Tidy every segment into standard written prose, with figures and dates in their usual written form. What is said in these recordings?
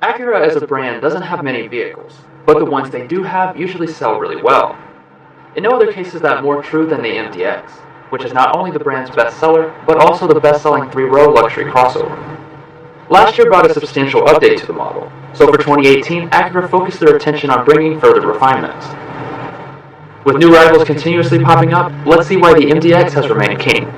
Acura as a brand doesn't have many vehicles, but the ones they do have usually sell really well. In no other case is that more true than the MDX, which is not only the brand's best seller, but also the best-selling three-row luxury crossover. Last year brought a substantial update to the model, so for 2018, Acura focused their attention on bringing further refinements. With new rivals continuously popping up, let's see why the MDX has remained king.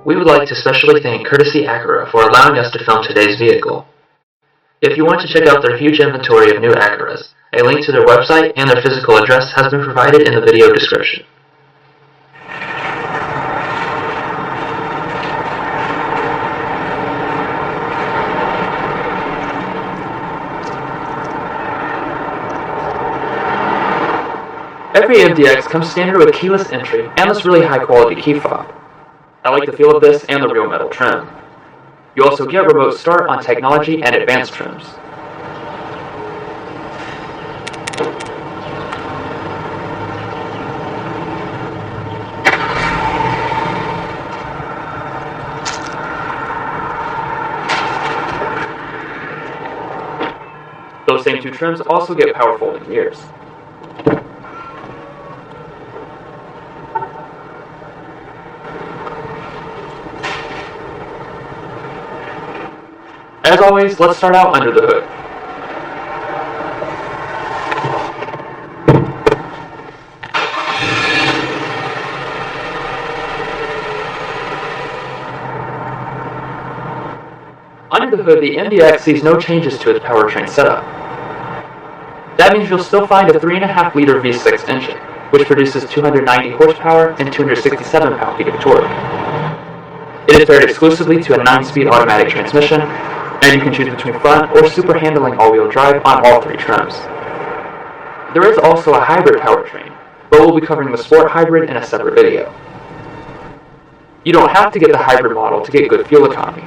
We would like to specially thank Courtesy Acura for allowing us to film today's vehicle. If you want to check out their huge inventory of new Acuras, a link to their website and their physical address has been provided in the video description. Every MDX comes standard with keyless entry and this really high quality key fob. I like the feel of this and the real metal trim. You also get remote start on technology and advanced trims. Those same two trims also get power folding mirrors. As always, let's start out under the hood. Under the hood, the MDX sees no changes to its powertrain setup. That means you'll still find a 3.5-liter V6 engine, which produces 290 horsepower and 267 pound-feet of torque. It is paired exclusively to a 9-speed automatic transmission, and you can choose between front or super handling all-wheel drive on all three trims. There is also a hybrid powertrain, but we'll be covering the sport hybrid in a separate video. You don't have to get the hybrid model to get good fuel economy.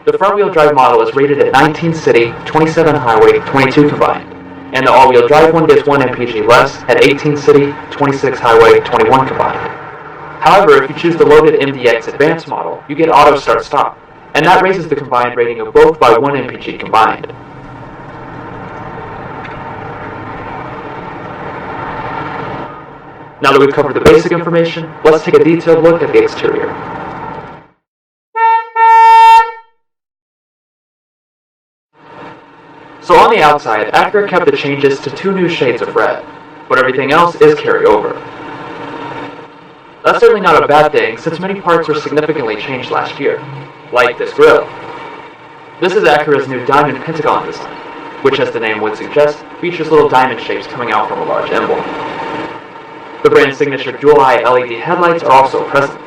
The front-wheel drive model is rated at 19 city, 27 highway, 22 combined, and the all-wheel drive one gets 1 mpg less at 18 city, 26 highway, 21 combined. However, if you choose the loaded MDX Advanced model, you get auto start-stop, and that raises the combined rating of both by 1 mpg combined. Now that we've covered the basic information, let's take a detailed look at the exterior. So on the outside, Acura kept the changes to 2 new shades of red, but everything else is carryover. That's certainly not a bad thing, since many parts were significantly changed last year, like this grille. This is Acura's new diamond pentagon design, which, as the name would suggest, features little diamond shapes coming out from a large emblem. The brand's signature dual-eye LED headlights are also present.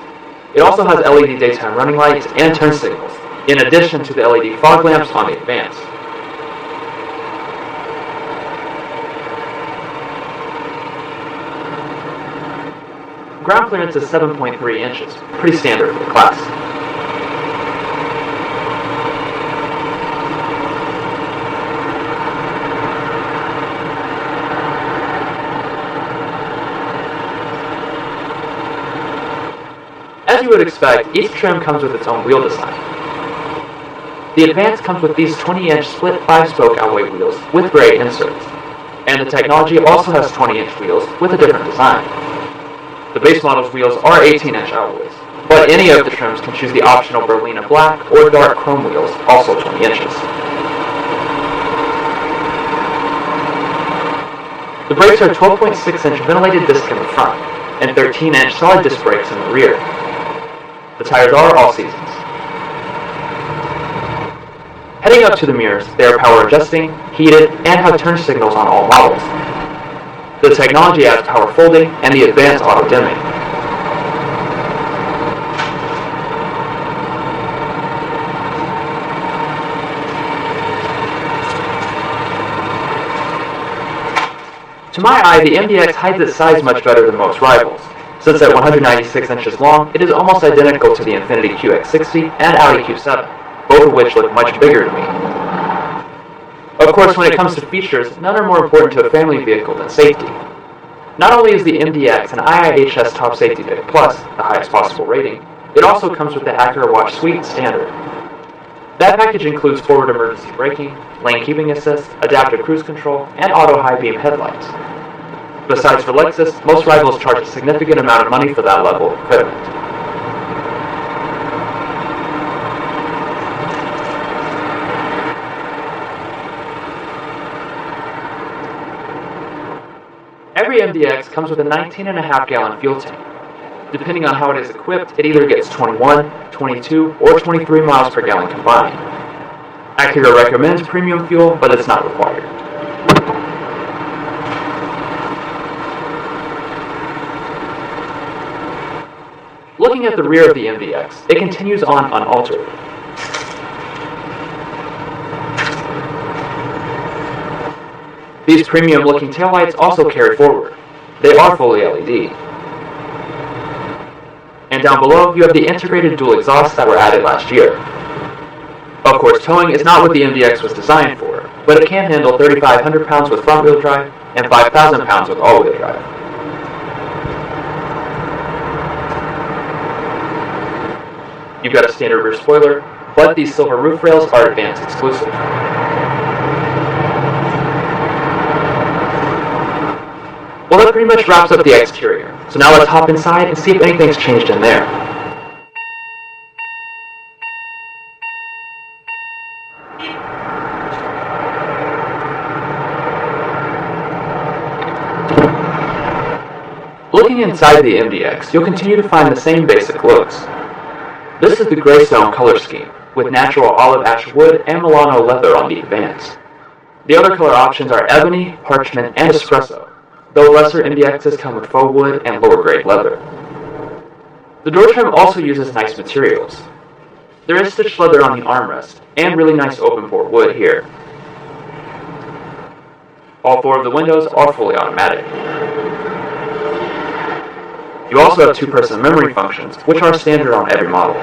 It also has LED daytime running lights and turn signals, in addition to the LED fog lamps on the Advance. Ground clearance is 7.3 inches, pretty standard for the class. As you would expect, each trim comes with its own wheel design. The Advance comes with these 20-inch split 5-spoke alloy wheels with gray inserts, and the Technology also has 20-inch wheels with a different design. The base model's wheels are 18-inch alloys, but any of the trims can choose the optional Berlina black or dark chrome wheels, also 20 inches. The brakes are 12.6-inch ventilated disc in the front, and 13-inch solid disc brakes in the rear. The tires are all seasons. Heading up to the mirrors, they are power adjusting, heated, and have turn signals on all models. The Technology adds power folding and the Advanced auto dimming. To my eye, the MDX hides its size much better than most rivals. Since at 196 inches long, it is almost identical to the Infiniti QX60 and Audi Q7, both of which look much bigger to me. Of course, when it comes to features, none are more important to a family vehicle than safety. Not only is the MDX an IIHS Top Safety Pick Plus, the highest possible rating, it also comes with the Acura Watch Suite standard. That package includes forward emergency braking, lane keeping assist, adaptive cruise control, and auto high beam headlights. Besides for Lexus, most rivals charge a significant amount of money for that level of equipment. Every MDX comes with a 19.5-gallon fuel tank. Depending on how it is equipped, it either gets 21, 22, or 23 miles per gallon combined. Acura recommends premium fuel, but it's not required. Looking at the rear of the MDX, it continues on unaltered. These premium-looking taillights also carry forward. They are fully LED. And down below, you have the integrated dual exhausts that were added last year. Of course, towing is not what the MDX was designed for, but it can handle 3,500 pounds with front-wheel drive and 5,000 pounds with all-wheel drive. You've got a standard rear spoiler, but these silver roof rails are Advance exclusive. Well, that pretty much wraps up the exterior, so now let's hop inside and see if anything's changed in there. Looking inside the MDX, you'll continue to find the same basic looks. This is the Greystone color scheme, with natural olive ash wood and Milano leather on the Advance. The other color options are ebony, parchment, and espresso, though lesser MDXs come with faux wood and lower grade leather. The door trim also uses nice materials. There is stitched leather on the armrest, and really nice open pore wood here. All four of the windows are fully automatic. You also have two-person memory functions, which are standard on every model.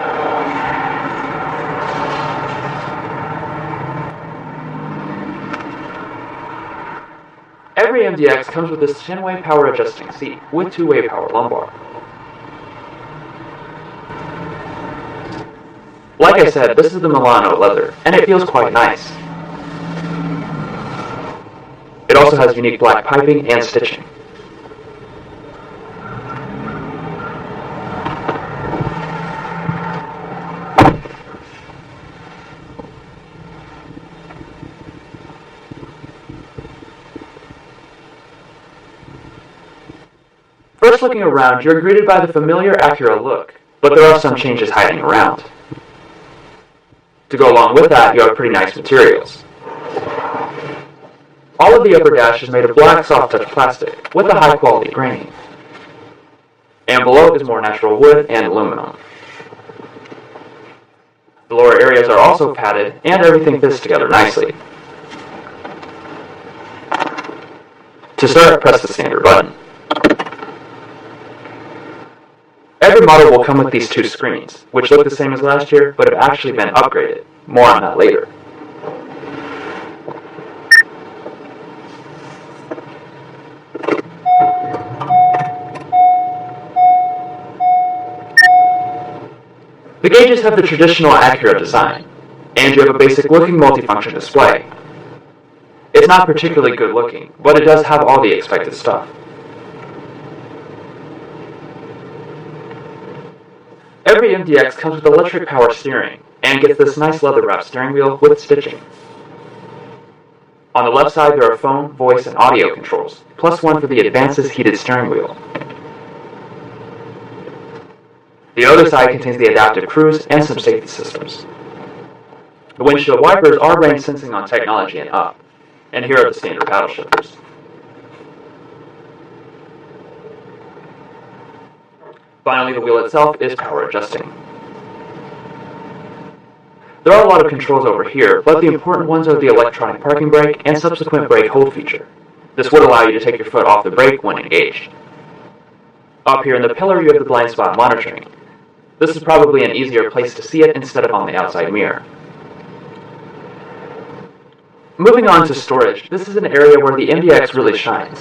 Every MDX comes with this 10-way power adjusting seat with 2-way power lumbar. Like I said, this is the Milano leather, and it feels quite nice. It also has unique black piping and stitching. First looking around, you're greeted by the familiar Acura look, but there are some changes hiding around. To go along with that, you have pretty nice materials. All of the upper dash is made of black soft touch plastic with a high quality grain. And below is more natural wood and aluminum. The lower areas are also padded and everything fits together nicely. To start, press the standard button. Every model will come with these two screens, which look the same as last year, but have actually been upgraded. More on that later. The gauges have the traditional Acura design, and you have a basic looking multifunction display. It's not particularly good looking, but it does have all the expected stuff. Every MDX comes with electric power steering, and gets this nice leather wrapped steering wheel with stitching. On the left side there are phone, voice, and audio controls, plus one for the Advance's heated steering wheel. The other side contains the adaptive cruise and some safety systems. The windshield wipers are rain sensing on technology and up, and here are the standard paddle shifters. Finally, the wheel itself is power adjusting. There are a lot of controls over here, but the important ones are the electronic parking brake and subsequent brake hold feature. This would allow you to take your foot off the brake when engaged. Up here in the pillar, you have the blind spot monitoring. This is probably an easier place to see it instead of on the outside mirror. Moving on to storage, this is an area where the MDX really shines.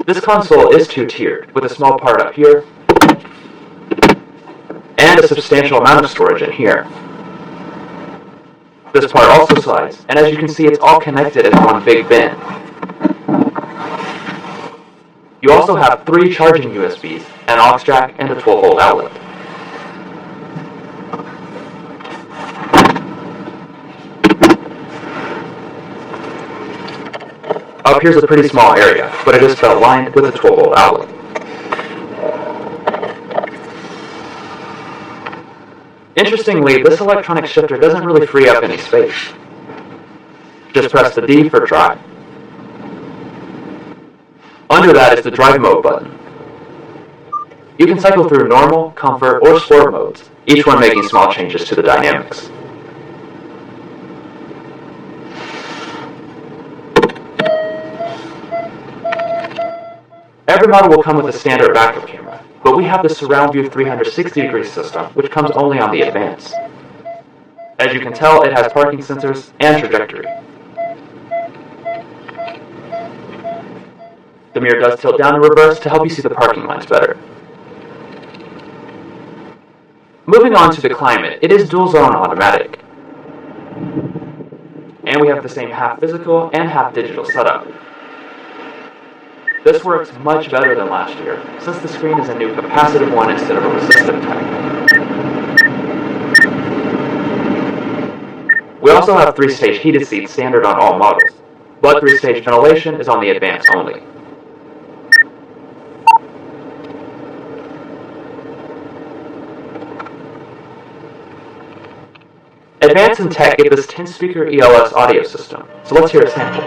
This console is two-tiered, with a small part up here, and a substantial amount of storage in here. This part also slides, and as you can see, it's all connected as one big bin. You also have 3 charging USBs, an aux jack, and a 12-volt outlet. Up here's a pretty small area, but it is belt lined with a 12-volt outlet. Interestingly, this electronic shifter doesn't really free up any space. Just press the D for drive. Under that is the drive mode button. You can cycle through normal, comfort, or sport modes, each one making small changes to the dynamics. Every model will come with a standard backup camera, but we have the Surround View 360-degree system, which comes only on the Advance. As you can tell, it has parking sensors and trajectory. The mirror does tilt down in reverse to help you see the parking lines better. Moving on to the climate, it is dual zone automatic. And we have the same half physical and half digital setup. This works much better than last year, since the screen is a new capacitive one instead of a resistive type. We also have 3-stage heated seats standard on all models, but 3-stage ventilation is on the Advance only. Advance and Tech get this 10-speaker ELS audio system, so let's hear a sample.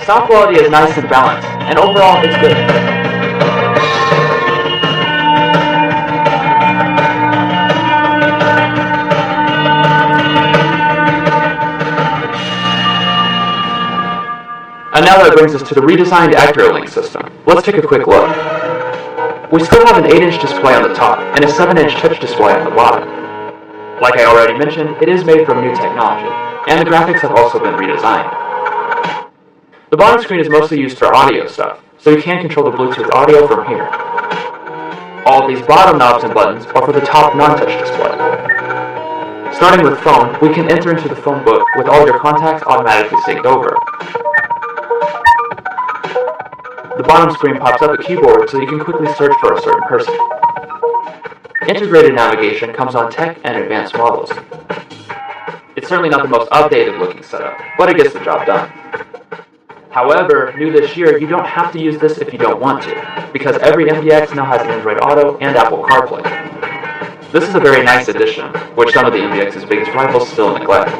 Sound quality is nice and balanced, and overall it's good. And now that brings us to the redesigned Acura system. Let's take a quick look. We still have an 8-inch display on the top, and a 7-inch touch display on the bottom. Like I already mentioned, it is made from new technology, and the graphics have also been redesigned. The bottom screen is mostly used for audio stuff, so you can control the Bluetooth audio from here. All of these bottom knobs and buttons are for the top non-touch display. Starting with phone, we can enter into the phone book with all your contacts automatically synced over. The bottom screen pops up a keyboard so you can quickly search for a certain person. Integrated navigation comes on Tech and Advanced models. It's certainly not the most updated looking setup, but it gets the job done. However, new this year, you don't have to use this if you don't want to, because every MDX now has Android Auto and Apple CarPlay. This is a very nice addition, which some of the MDX's biggest rivals still neglect.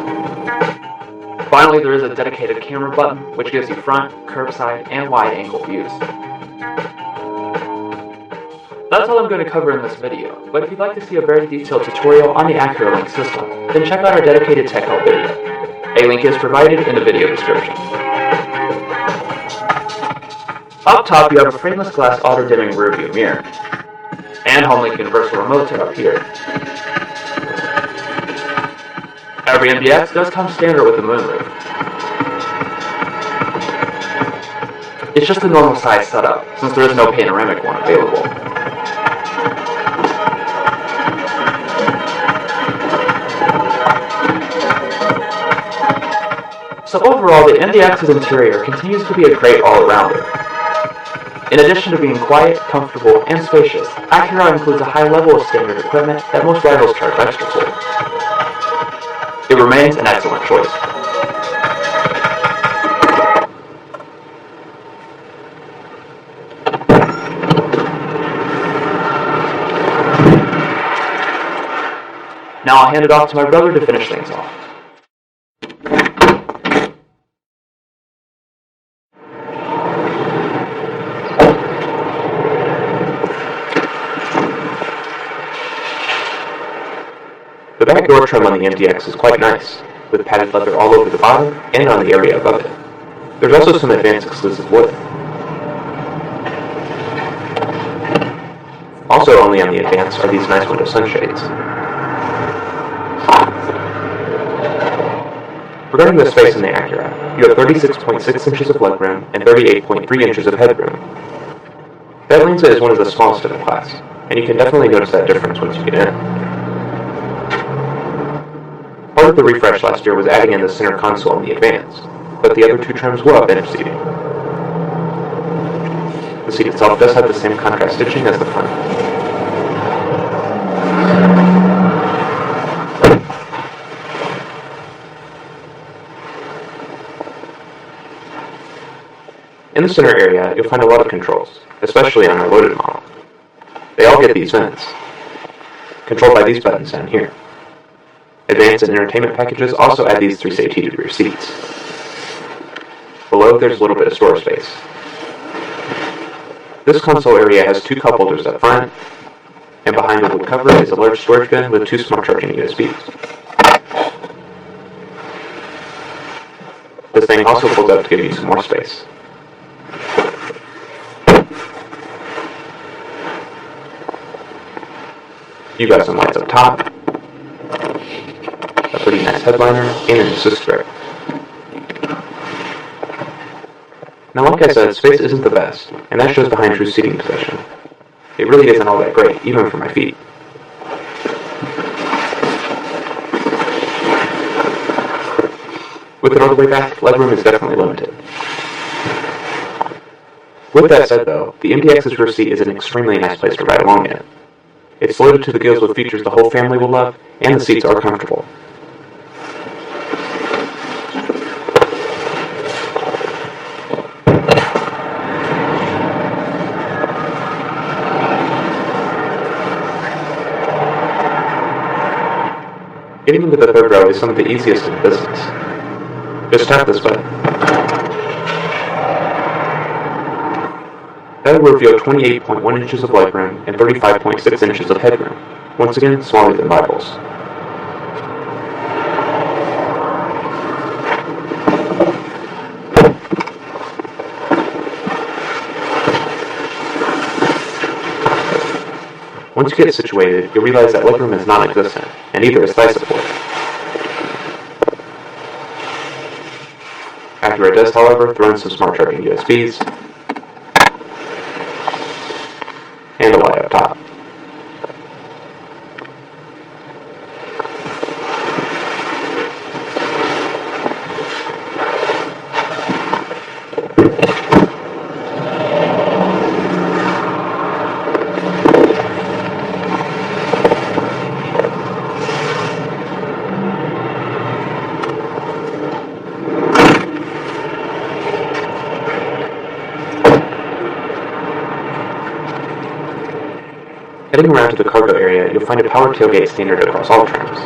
Finally, there is a dedicated camera button, which gives you front, curbside, and wide-angle views. That's all I'm going to cover in this video, but if you'd like to see a very detailed tutorial on the Acura system, then check out our dedicated tech help video. A link is provided in the video description. Up top, you have a frameless glass auto-dimming rearview mirror, and HomeLink universal remote up here. Every MDX does come standard with a moonroof. It's just a normal size setup, since there is no panoramic one available. So overall, the MDX's interior continues to be a great all-arounder. In addition to being quiet, comfortable, and spacious, Acura includes a high level of standard equipment that most rivals charge extra for. It remains an excellent choice. Now I'll hand it off to my brother to finish things off. The back door trim on the MDX is quite nice, with padded leather all over the bottom and on the area above it. There's also some Advance exclusive wood. Also only on the Advance are these nice window sunshades. Regarding the space in the Acura, you have 36.6 inches of legroom and 38.3 inches of headroom. That means it is one of the smallest in the class, and you can definitely notice that difference once you get in. Part of the refresh last year was adding in the center console in the Advance, but the other two trims will have bench seating. The seat itself does have the same contrast stitching as the front. In the center area, you'll find a lot of controls, especially on our loaded model. They all get these vents, controlled by these buttons down here. Advanced and entertainment packages also add these 360 to rear seats. Below, there's a little bit of storage space. This console area has two cup holders up front, and behind the wood cover is a large storage bin with two smart charging USBs. This thing also folds up to give you some more space. You've got some lights up top, a pretty nice headliner, and an assist brake. Now, like I said, space isn't the best, and that shows behind true seating position. It really isn't all that great, even for my feet. With it all the way back, legroom is definitely limited. With that said, though, the MDX's rear seat is an extremely nice place to ride along in. It's loaded to the gills with features the whole family will love, and the seats are comfortable. Getting into the third row is some of the easiest in the business. Just tap this button. That will reveal 28.1 inches of legroom and 35.6 inches of headroom, once again smaller than Bibles. Once you get situated, you'll realize that legroom is non-existent, and neither is thigh support. Acura does, however, throw in some smart charging USBs, and a light up top. Heading around to the cargo area, you'll find a power tailgate standard across all trims.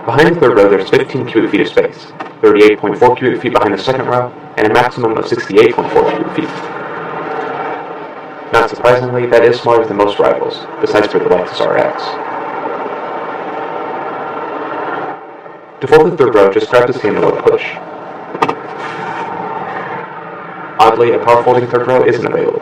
Behind the third row, there's 15 cubic feet of space, 38.4 cubic feet behind the second row, and a maximum of 68.4 cubic feet. Not surprisingly, that is smaller than most rivals, besides for the Lexus RX. To fold the third row, just grab this handle and push. Oddly, a power folding third row isn't available.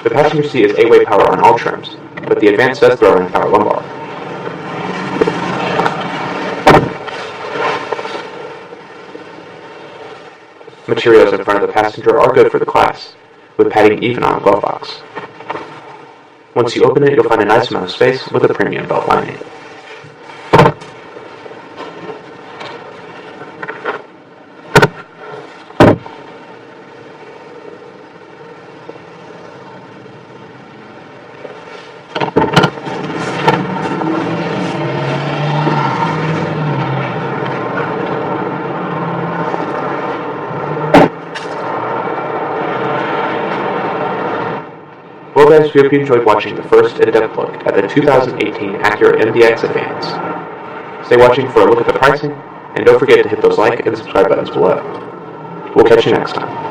The passenger seat is 8-way power on all trims, but the Advance does throw in power lumbar. Materials in front of the passenger are good for the class, with padding even on the glove box. Once you open it, you'll find a nice amount of space with a premium belt lining. Well guys, we hope you enjoyed watching the first in-depth look at the 2018 Acura MDX Advance. Stay watching for a look at the pricing, and don't forget to hit those like and subscribe buttons below. We'll catch you next time.